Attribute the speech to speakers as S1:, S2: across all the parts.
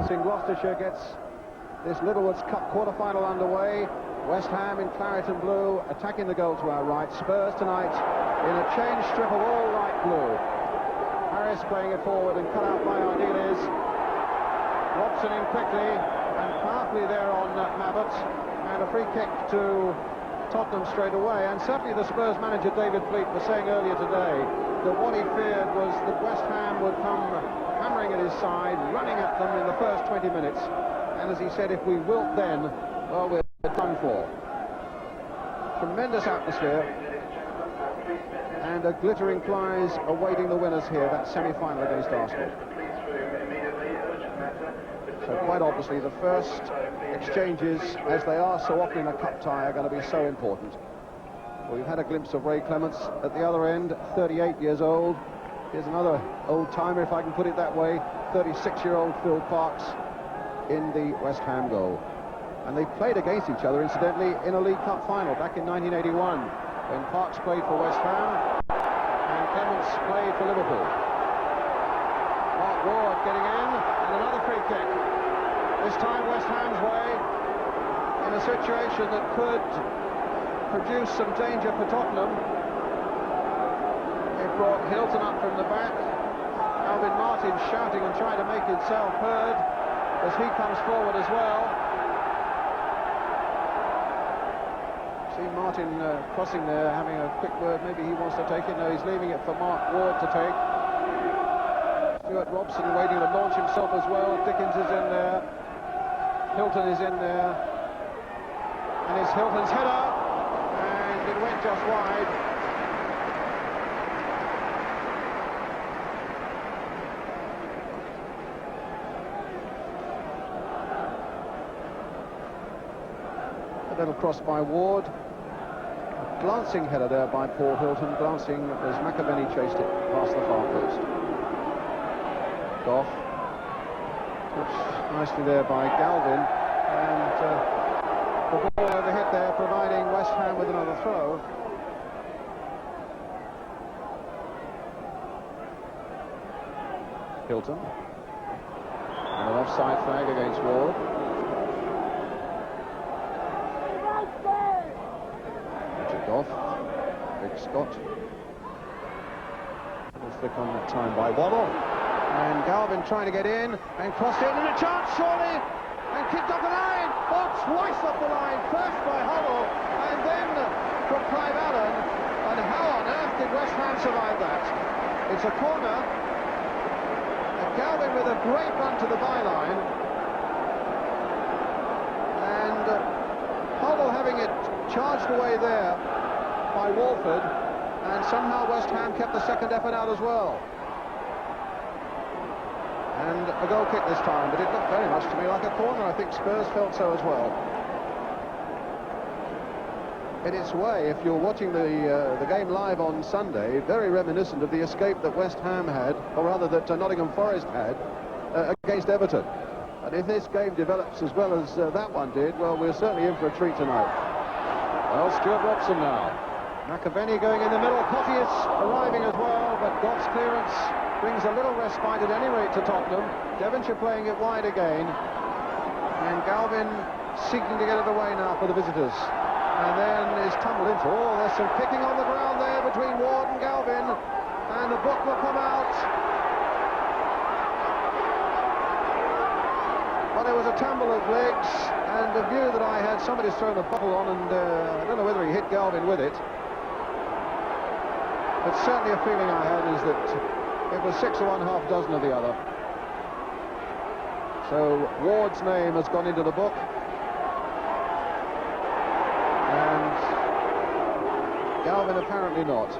S1: In Gloucestershire gets this Littlewoods Cup quarter-final underway. West Ham in claret and blue, attacking the goal to our right. Spurs tonight in a change strip of all light blue. Harris playing it forward and cut out by Ardiles. Robson in quickly and powerfully there on Mabbutt, and a free kick to Tottenham straight away. And certainly the Spurs manager David Fleet was saying earlier today that what he feared was that West Ham would come hammering at his side, running at them in the first 20 minutes. And as he said, if we wilt then, well, we're done for. Tremendous atmosphere. And a glittering prize awaiting the winners here, that semi-final against Arsenal. So quite obviously the first exchanges, as they are so often in a cup tie, are going to be so important. We've had a glimpse of Ray Clemence at the other end, 38 years old. Here's another old-timer, if I can put it that way, 36-year-old Phil Parkes in the West Ham goal. And they played against each other, incidentally, in a League Cup final back in 1981, when Parkes played for West Ham and Clemence played for Liverpool. Mark Ward getting in, and another free kick. This time West Ham's way, in a situation that could produce some danger for Tottenham. They brought Hilton up from the back. Galvin Martin shouting and trying to make himself heard as he comes forward as well. See Martin crossing there, having a quick word. Maybe he wants to take it. No, he's leaving it for Mark Ward to take. Stuart Robson waiting to launch himself as well. Dickens is in there. Hilton is in there. And it's Hilton's header. And it went just wide. A little cross by Ward. A glancing header there by Paul Hilton. Glancing as McAvenny chased it past the far post. Gough. Touched nicely there by Galvin. And the ball overhit there, providing West Ham with another throw. Hilton. And an offside flag against Ward. Gough. Big Scott. Little flick on that time by Waddle. And Galvin trying to get in and crossed in, and a chance surely, and kicked off the line. Oh, twice off the line, first by Hoddle and then from Clive Allen. And how on earth did West Ham survive that? It's a corner, and Galvin with a great run to the byline, and Hoddle having it charged away there by Walford, and somehow West Ham kept the second effort out as well. And a goal kick this time, but it looked very much to me like a corner. I think Spurs felt so as well. In its way, if you're watching the game live on Sunday, very reminiscent of the escape that West Ham had, or rather that Nottingham Forest had, against Everton. And if this game develops as well as that one did, well, we're certainly in for a treat tonight. Well, Stuart Robson now. McAvenny going in the middle. Coffey is arriving as well, but Gough's clearance brings a little respite at any rate to Tottenham. Devonshire playing it wide again. And Galvin seeking to get it away now for the visitors. And then is tumbled into. Oh, there's some kicking on the ground there between Ward and Galvin. And the book will come out. Well, there was a tumble of legs, and the view that I had, somebody's thrown a bottle on, and I don't know whether he hit Galvin with it. But certainly a feeling I had is that it was 6 of one, half dozen of the other. So Ward's name has gone into the book. And Galvin apparently not.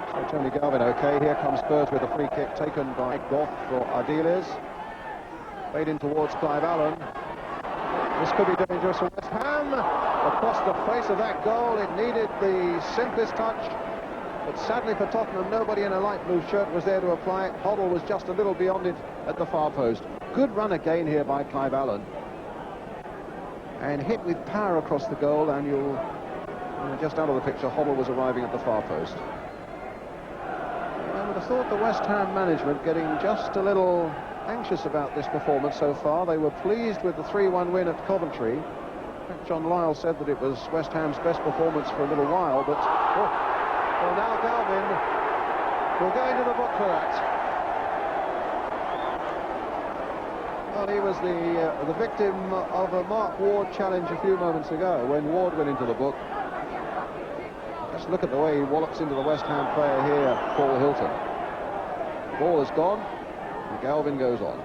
S1: So Tony Galvin okay. Here comes Spurs with a free kick taken by Gough for Ardiles. Played in towards Clive Allen. This could be dangerous for West Ham. Across the face of that goal, it needed the simplest touch. But sadly for Tottenham, nobody in a light blue shirt was there to apply it. Hoddle was just a little beyond it at the far post. Good run again here by Clive Allen. And hit with power across the goal, and you'll... just out of the picture, Hoddle was arriving at the far post. I would have thought the West Ham management getting just a little anxious about this performance so far. They were pleased with the 3-1 win at Coventry. In fact, John Lyall said that it was West Ham's best performance for a little while, but well, now Galvin will go into the book for that. Well, he was the victim of a Mark Ward challenge a few moments ago when Ward went into the book. Just look at the way he wallops into the West Ham player here, Paul Hilton. The ball is gone, and Galvin goes on.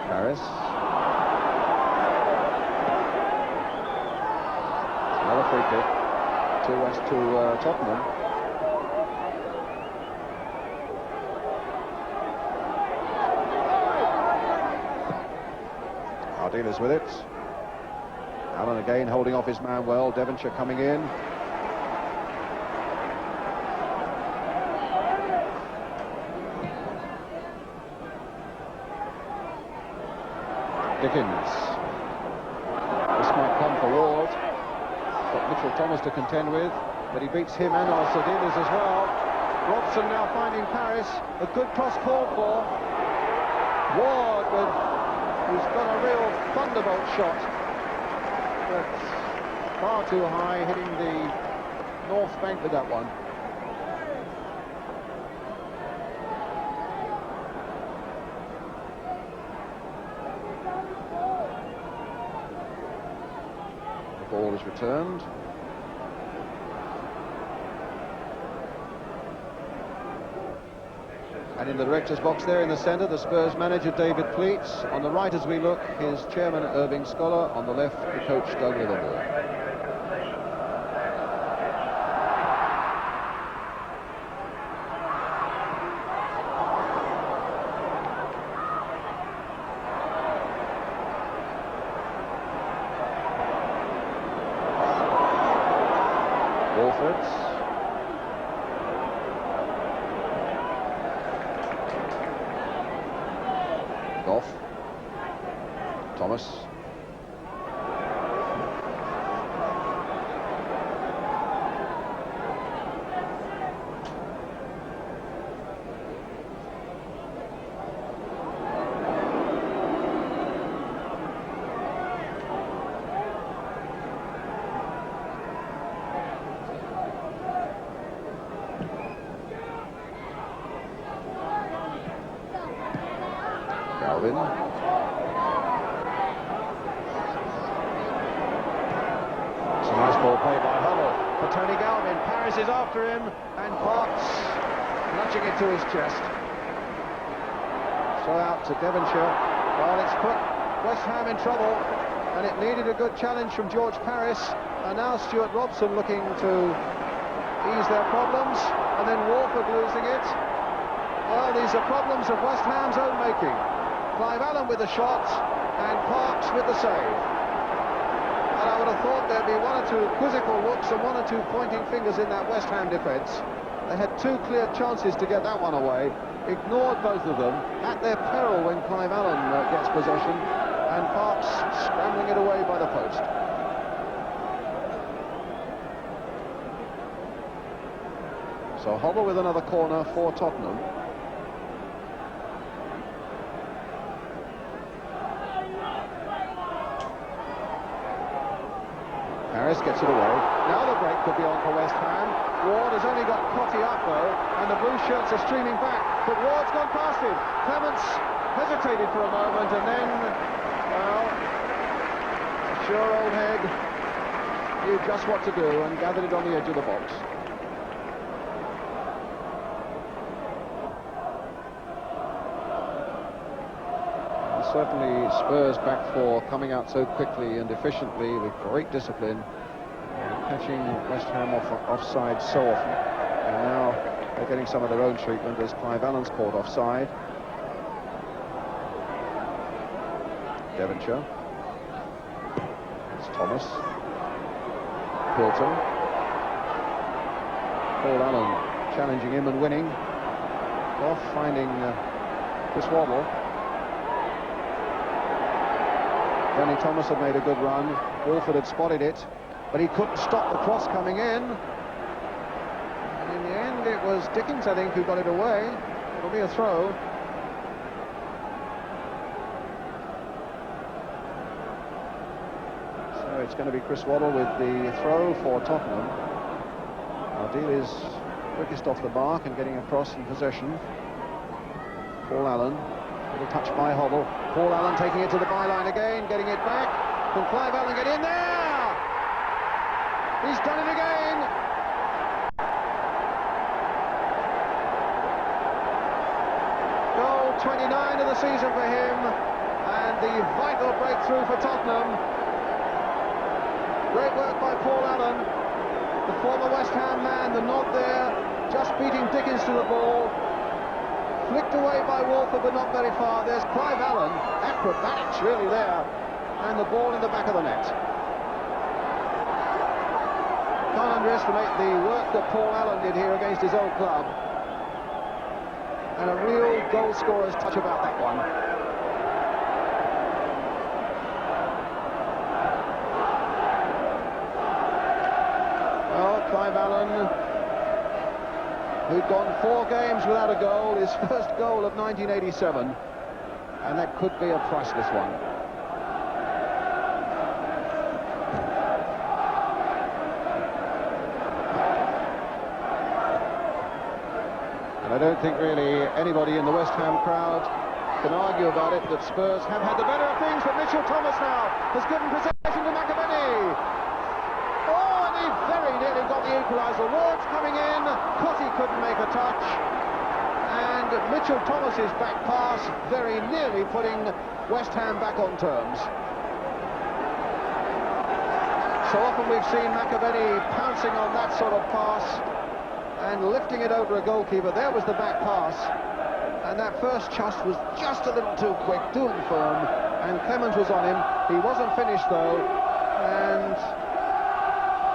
S1: Paris. Another free kick to Tottenham. Ardiles with it. Allen again holding off his man well. Devonshire coming in. Dickens. This might come for Ward. Got Mitchell Thomas to contend with, but he beats him and Ardiles as well. Robson now finding Paris. A good cross called for. Ward who's got a real thunderbolt shot, but far too high, hitting the north bank with that one. The ball is returned. And in the director's box there in the centre, the Spurs manager David Pleats. On the right as we look, his chairman Irving Scholar. On the left, the coach Doug Livermore. Walfords. Gough. Thomas. Galvin. It's a nice ball played by Hoddle for Tony Galvin. Paris is after him, and Parks nudging it to his chest. So out to Devonshire. Well, it's put West Ham in trouble, and it needed a good challenge from George Paris. And now Stuart Robson looking to ease their problems, and then Warford losing it. Well, these are problems of West Ham's own making. Clive Allen with the shot, and Parks with the save. And I would have thought there'd be one or two quizzical looks and one or two pointing fingers in that West Ham defence. They had two clear chances to get that one away, ignored both of them, at their peril when Clive Allen gets possession, and Parks scrambling it away by the post. So Hoddle with another corner for Tottenham. Paris gets it away. Now the break could be on for West Ham. Ward has only got Cottee up though, and the blue shirts are streaming back, but Ward's gone past him. Clemence hesitated for a moment, and then, well, sure old head knew just what to do and gathered it on the edge of the box. Certainly Spurs back four coming out so quickly and efficiently with great discipline, and catching West Ham offside so often. And now they're getting some of their own treatment as Clive Allen's caught offside. Devonshire. It's Thomas. Hilton. Paul Allen challenging him and winning. Gough finding Chris Waddle. Danny Thomas had made a good run. Walford had spotted it, but he couldn't stop the cross coming in. And in the end, it was Dickens, I think, who got it away. It'll be a throw. So it's going to be Chris Waddle with the throw for Tottenham. Ardiles is quickest off the mark and getting across in possession. Paul Allen. Little touch by Hoddle. Paul Allen taking it to the byline again, getting it back. Can Clive Allen get in there? He's done it again. Goal 29 of the season for him, and the vital breakthrough for Tottenham. Great work by Paul Allen, the former West Ham man, the nod there, just beating Dickens to the ball. Flicked away by Walford, but not very far. There's Clive Allen, acrobatics really there, and the ball in the back of the net. Can't underestimate the work that Paul Allen did here against his old club. And a real goal scorer's touch about that one. Well, Clive Allen, who'd gone 4 games without a goal, his first goal of 1987, and that could be a priceless one. And I don't think really anybody in the West Ham crowd can argue about it, that Spurs have had the better of things, but Mitchell Thomas now has given possession to Mabbutt. Oh, and he very nearly got the equaliser. Ward's coming in, Cotty couldn't make a touch, and Mitchell Thomas's back pass very nearly putting West Ham back on terms. So often we've seen Mabbutt pouncing on that sort of pass and lifting it over a goalkeeper. There was the back pass, and that first chuss was just a little too quick, too firm, and Clemence was on him. He wasn't finished though, and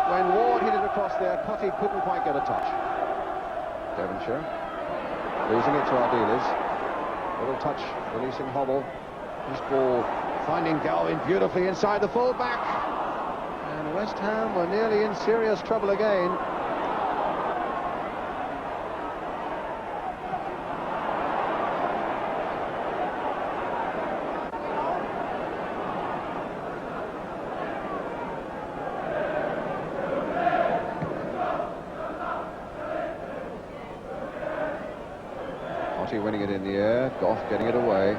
S1: when Ward hit it across there, Cotty couldn't quite get a touch. Devonshire losing it to Ardiles. Little touch, releasing Hoddle. His ball finding Galvin beautifully inside the full-back. And West Ham were nearly in serious trouble again. Winning it in the air, Gough getting it away.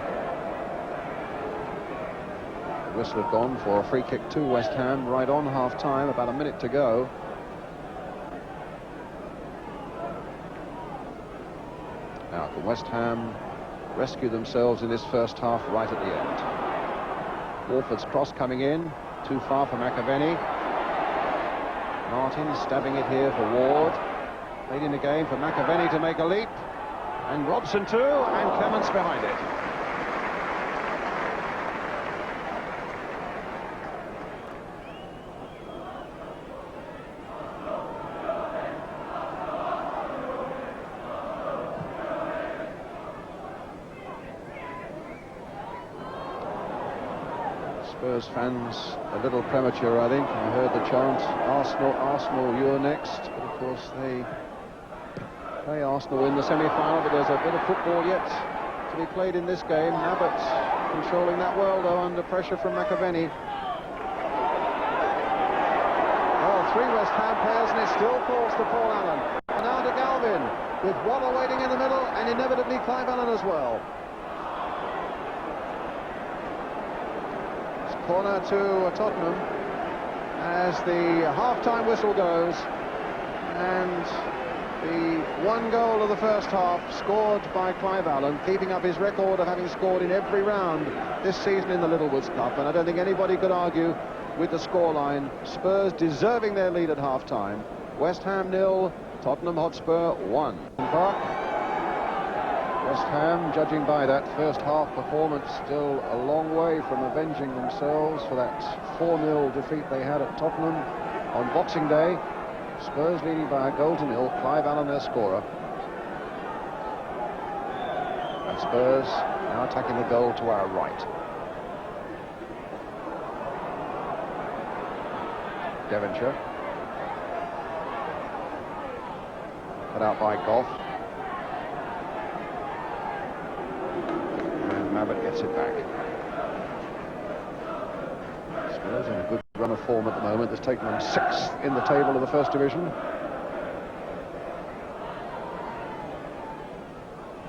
S1: The whistle had gone for a free kick to West Ham right on half-time, about a minute to go. Now can West Ham rescue themselves in this first half right at the end? Walford's cross coming in, too far for Mabbutt. Martin stabbing it here for Ward. Played in again for Mabbutt to make a leap. And Robson too, and Clemence behind it. Spurs fans a little premature, I think. I heard the chant, Arsenal, Arsenal, you're next. But of course they play Arsenal in the semi-final, but there's a bit of football yet to be played in this game. Mabbutt controlling that well, though, under pressure from Mabbutt. Oh, 3 West Ham players, and it still falls to Paul Allen. And now to Galvin, with Waddle waiting in the middle, and inevitably Clive Allen as well. It's corner to Tottenham as the half-time whistle goes, and the 1 goal of the first half scored by Clive Allen, keeping up his record of having scored in every round this season in the Littlewoods Cup, and I don't think anybody could argue with the scoreline. Spurs deserving their lead at half-time. West Ham 0, Tottenham Hotspur 1. Upton Park. West Ham, judging by that first half performance, still a long way from avenging themselves for that 4-0 defeat they had at Tottenham on Boxing Day. Spurs leading by a goal to 0, Clive Allen their scorer. And Spurs now attacking the goal to our right. Devonshire. Cut out by Gough. And Mabbutt gets it back. Spurs in a good run of form at the moment. That's taken them 6th in the table of the First Division.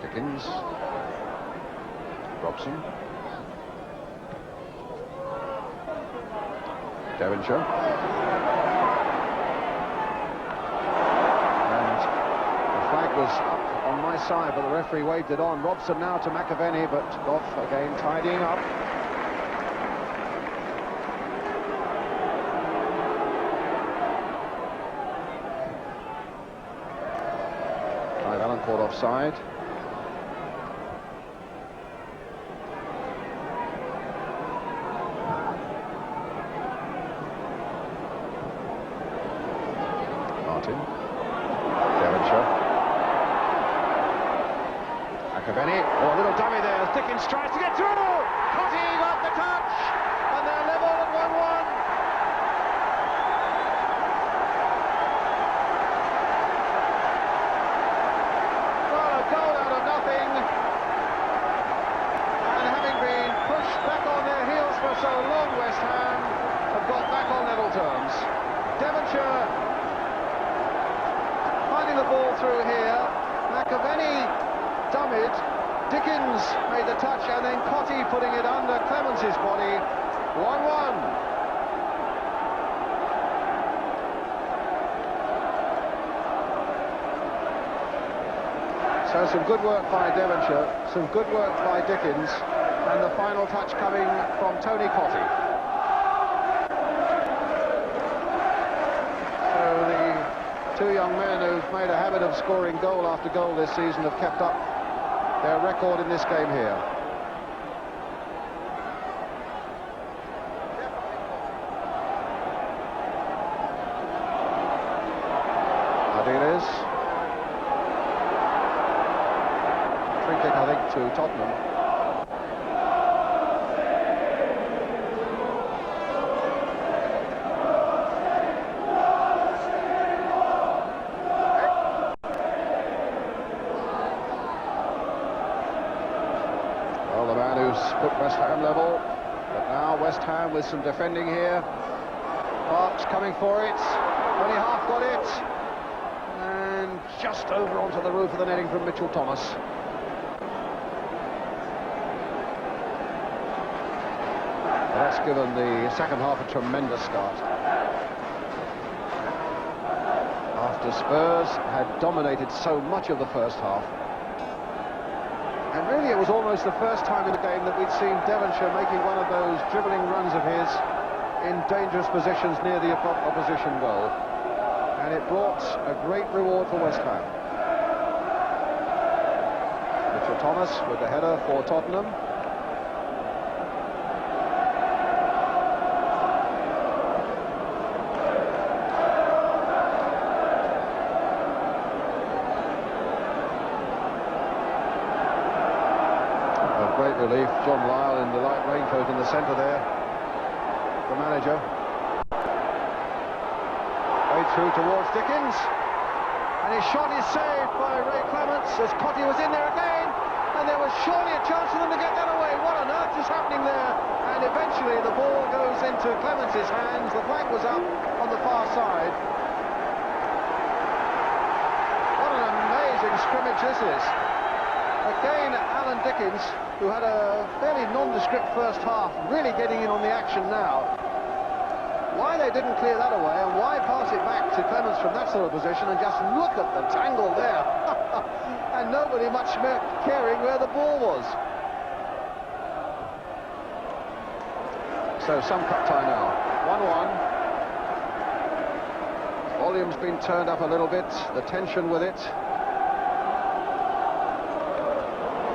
S1: Dickens. Robson. Devonshire. And the flag was up on my side, but the referee waved it on. Robson now to McAvenny, but Gough again tidying up. Allen caught offside. Martin. Devonshire. McAvenny. Oh, a little dummy there. Dickens tries to get through. Cotty got the touch. And they're level at 1-1. So long, West Ham have got back on level terms. Devonshire finding the ball through here. McAvenny dummied. Dickens made the touch, and then Cotty putting it under Clemence's body. 1-1. So some good work by Devonshire, some good work by Dickens. And the final touch coming from Tony Cotty. So the two young men who've made a habit of scoring goal after goal this season have kept up their record in this game here. Ardiles. Free kick, I think, to Tottenham. Put West Ham level, but now West Ham with some defending here. Park's coming for it, only half got it, and just over onto the roof of the netting from Mitchell Thomas. Well, that's given the second half a tremendous start. After Spurs had dominated so much of the first half. And really it was almost the first time in the game that we'd seen Devonshire making one of those dribbling runs of his in dangerous positions near the opposition goal. And it brought a great reward for West Ham. Mitchell Thomas with the header for Tottenham. Great relief, John Lyle in the light raincoat in the centre there, the manager. Way through towards Dickens, and his shot is saved by Ray Clemence as Cotty was in there again, and there was surely a chance for them to get that away. What on earth is happening there? And eventually the ball goes into Clemence's hands. The flag was up on the far side. What an amazing scrimmage this is. Again, Alan Dickens, who had a fairly nondescript first half, really getting in on the action now. Why they didn't clear that away, and why pass it back to Clemence from that sort of position, and just look at the tangle there. And nobody much caring where the ball was. So some cut time now. 1-1. Volume's been turned up a little bit, the tension with it.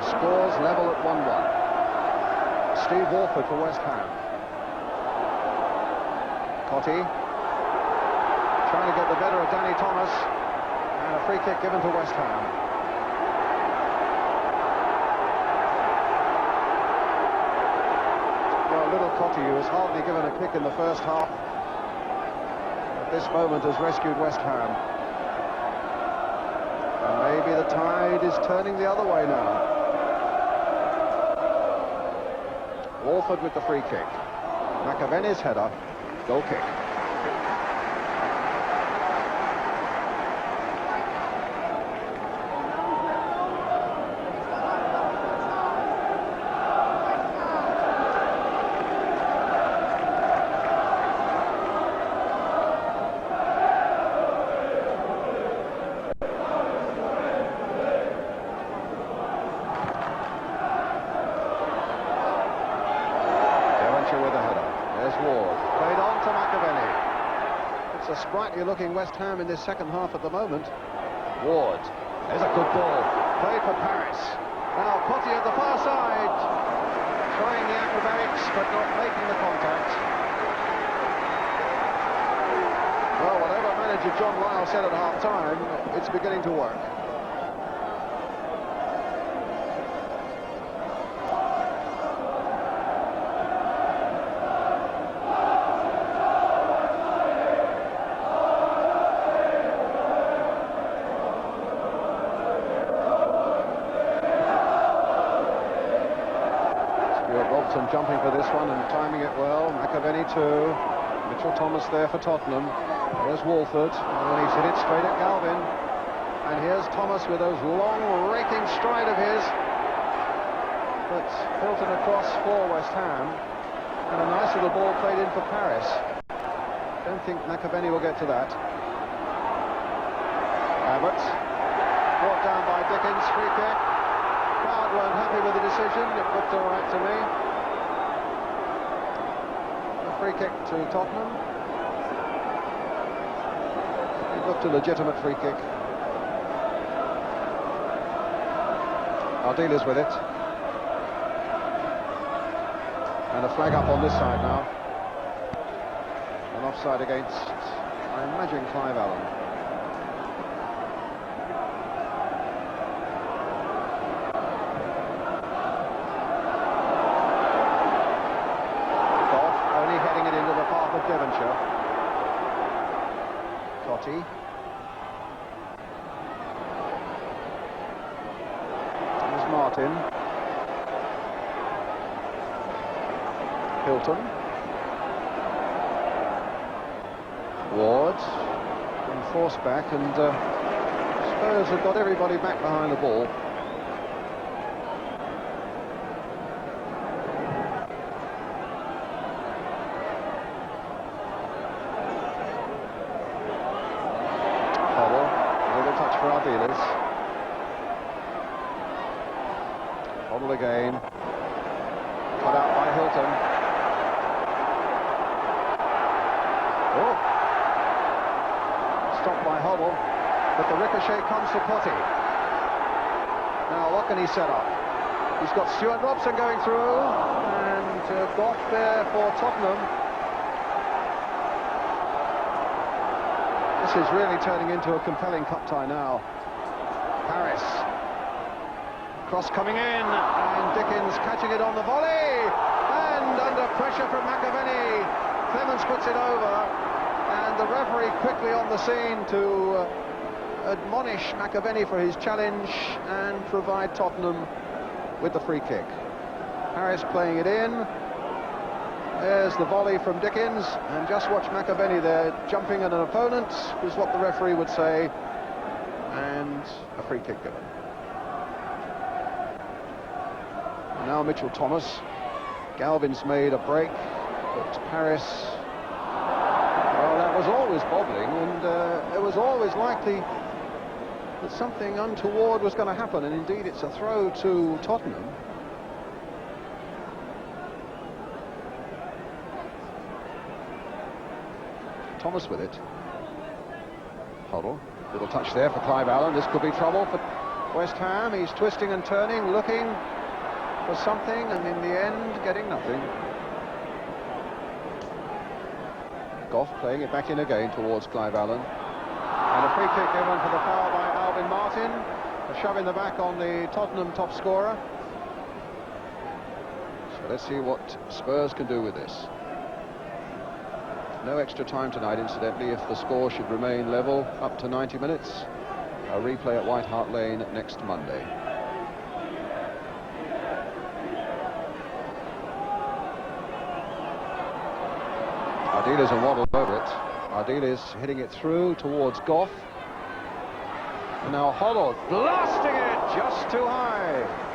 S1: Scores level at 1-1. Steve Walford for West Ham. Cotty trying to get the better of Danny Thomas, and a free kick given to West Ham. Well, little Cotty, who was hardly given a kick in the first half, at this moment has rescued West Ham. And maybe the tide is turning the other way now. Walford with the free kick. McAvenny's header, goal kick. Sprightly looking West Ham in this second half at the moment. Ward, there's a good ball, played for Paris. Now Potty at the far side, trying the acrobatics but not making the contact. Well, whatever manager John Lyle said at half-time, it's beginning to work. Jumping for this one and timing it well. McAvenny too. Mitchell Thomas there for Tottenham. There's Walford, and he's hit it straight at Galvin. And here's Thomas with those long raking stride of his. But Hilton across for West Ham, and a nice little ball played in for Paris. Don't think McAvenny will get to that. Mabbutt, brought down by Dickens, free kick. Crowd weren't happy with the decision. It looked all right to me. Free kick to Tottenham. It looked a legitimate free kick. Ardiles with it. And a flag up on this side now. An offside against, I imagine, Clive Allen. Totti. There's Martin. Hilton. Ward. And forced back, and Spurs have got everybody back behind the ball. Ardiles. Hoddle again. Cut out by Hilton. Oh! Stopped by Hoddle, but the ricochet comes to Potty. Now what can he set up? He's got Stuart Robson going through, and Gough there for Tottenham. This is really turning into a compelling cup tie now. Paris. Cross coming in, and Dickens catching it on the volley. And under pressure from McAvenny, Clemence puts it over. And the referee quickly on the scene to admonish McAvenny for his challenge and provide Tottenham with the free kick. Paris playing it in. There's the volley from Dickens, and just watch McAvenny there jumping at an opponent, is what the referee would say, and a free kick given. Now Mitchell Thomas. Galvin's made a break, but Paris, well, that was always bobbling, and it was always likely that something untoward was going to happen, and indeed it's a throw to Tottenham. Thomas with it. Hoddle. Little touch there for Clive Allen. This could be trouble for West Ham. He's twisting and turning, looking for something, and in the end, getting nothing. Gough playing it back in again towards Clive Allen. And a free kick given for the foul by Alvin Martin. A shove in the back on the Tottenham top scorer. So let's see what Spurs can do with this. No extra time tonight, incidentally, if the score should remain level up to 90 minutes. A replay at White Hart Lane next Monday. Ardiles and Waddle over it. Ardiles hitting it through towards Gough. And now Hoddle blasting it just too high.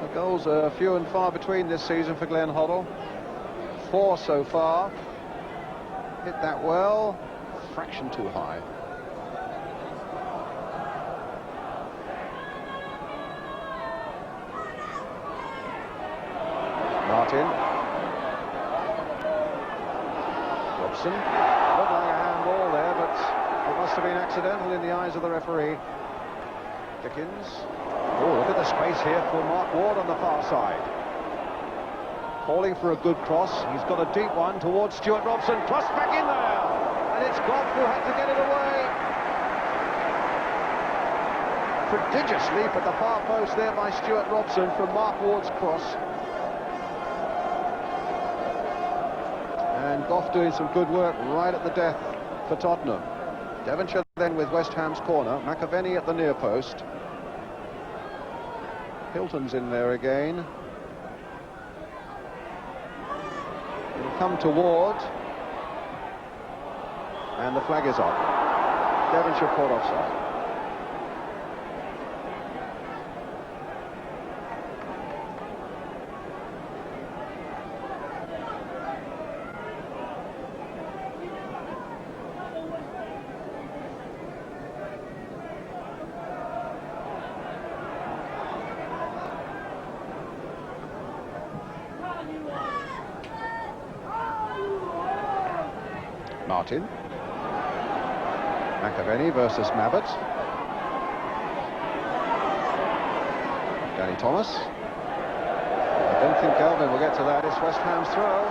S1: The goals are few and far between this season for Glenn Hoddle. 4 so far. Hit that well. Fraction too high. Martin. Robson. Looked like a handball there, but it must have been accidental in the eyes of the referee. Dickens. Oh, look at the space here for Mark Ward on the far side. Calling for a good cross. He's got a deep one towards Stuart Robson. Cross back in there. And it's Gough who had to get it away. Prodigious leap at the far post there by Stuart Robson from Mark Ward's cross. And Gough doing some good work right at the death for Tottenham. Devonshire then with West Ham's corner. McAvenny at the near post. Hilton's in there again. It'll come to Ward. And the flag is up. Devonshire caught offside. Martin. McAvenny versus Mabbutt. Danny Thomas. I don't think Galvin will get to that. It's West Ham's throw.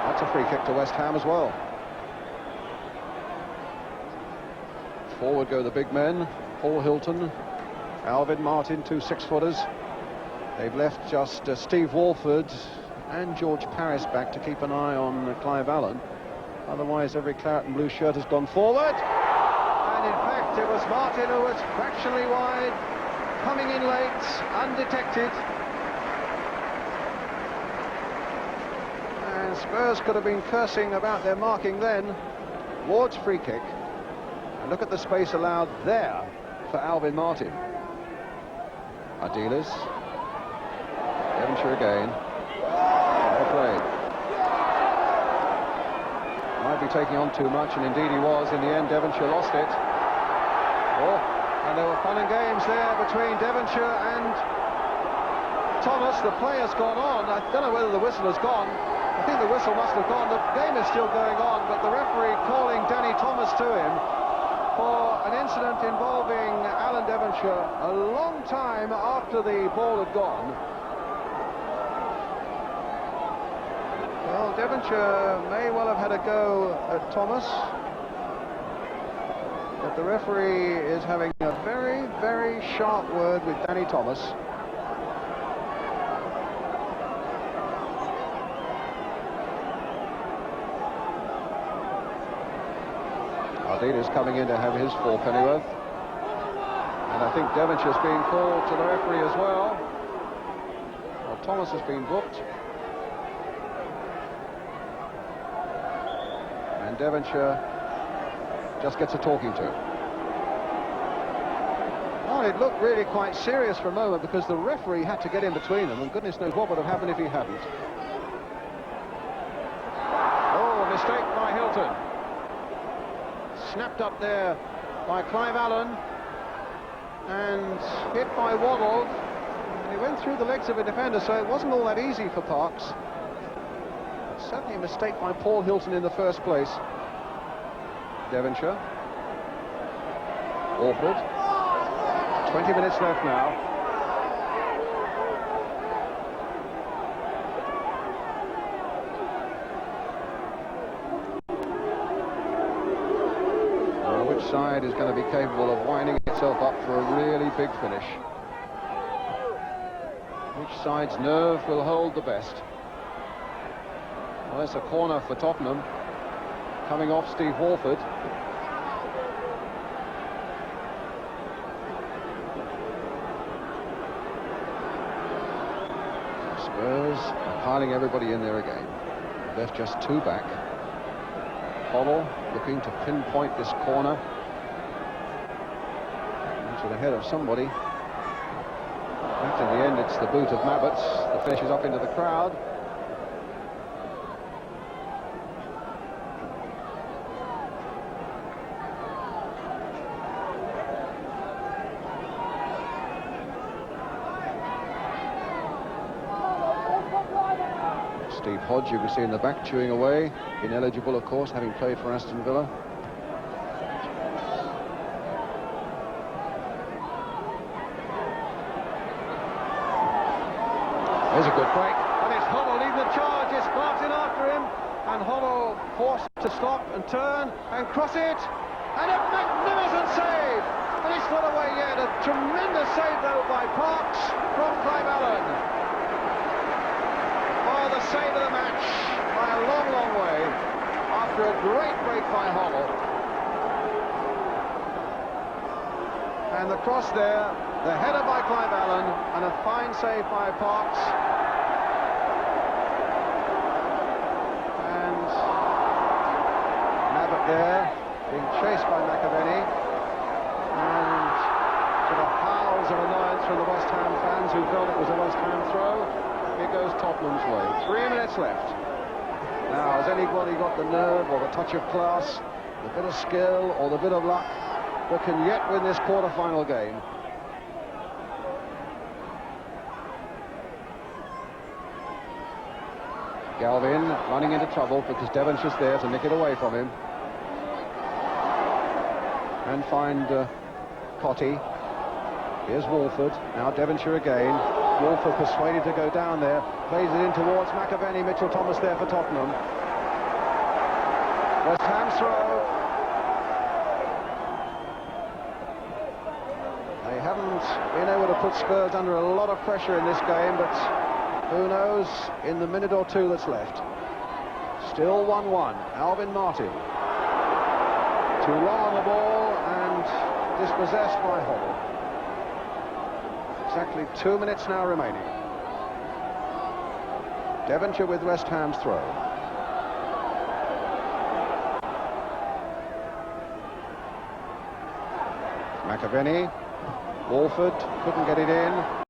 S1: That's a free kick to West Ham as well. Forward go the big men. Paul Hilton, Alvin Martin, 2 6-footers. They've left just Steve Walford and George Paris back to keep an eye on Clive Allen. Otherwise, every claret and blue shirt has gone forward. And in fact, it was Martin who was fractionally wide, coming in late, undetected. And Spurs could have been cursing about their marking then. Ward's free kick. And look at the space allowed there for Alvin Martin. Ardiles. Devonshire again. Play. Might be taking on too much, and indeed he was. In the end, Devonshire lost it. Oh, and there were fun and games there between Devonshire and Thomas. The play has gone on. I don't know whether the whistle has gone. I think the whistle must have gone. The game is still going on, but the referee calling Danny Thomas to him for an incident involving Alan Devonshire a long time after the ball had gone. Well, Devonshire may well have had a go at Thomas, but the referee is having a very, very sharp word with Danny Thomas. Ardiles coming in to have his 4 pennyworth. And I think Devonshire's being called to the referee as well. Well, Thomas has been booked. And Devonshire just gets a talking to. Well, it looked really quite serious for a moment because the referee had to get in between them, and goodness knows what would have happened if he hadn't. Oh, a mistake by Hilton. Snapped up there by Clive Allen and hit by Waddle. He went through the legs of a defender, so it wasn't all that easy for Parks. Certainly a mistake by Paul Hilton in the first place. Devonshire. Awford. 20 minutes left now. Which side side is going to be capable of winding itself up for a really big finish. Which side's nerve will hold the best? Well, it's a corner for Tottenham, coming off Steve Walford. Spurs are piling everybody in there again. Left just 2 back. Hoddle looking to pinpoint this corner into the head of somebody. But in the end, it's the boot of Mabbutt. The finish is up into the crowd. Steve Hodge, you can see in the back, chewing away. Ineligible, of course, having played for Aston Villa. There's a good break. And it's Hoddle leading the charge. It's Clarkson after him. And Hoddle forced to stop and turn and cross it. And a magnificent save. And it's not away yet. A tremendous save, though, by Parks from Clive Allen. The save of the match by a long, long way after a great break by Hoddle. And the cross there, the header by Clive Allen, and a fine save by Parks. And Mabbutt there, being chased by McAvenny. And to the howls of annoyance from the West Ham fans who felt it was a West Ham throw. Here goes Tottenham's way. 3 minutes left. Now, has anybody got the nerve or the touch of class, the bit of skill or the bit of luck that can yet win this quarter-final game? Galvin running into trouble because Devonshire's there to nick it away from him. And find Cotty. Here's Walford. Now Devonshire again. Walford persuaded to go down there, plays it in towards McAvenny. Mitchell Thomas there for Tottenham. West Ham's throw. They haven't been able to put Spurs under a lot of pressure in this game, but who knows in the minute or 2 that's left. Still 1-1. Alvin Martin. Too long on the ball and dispossessed by Hoddle. Exactly 2 minutes now remaining. Devonshire with West Ham's throw. McAvenny. Walford couldn't get it in.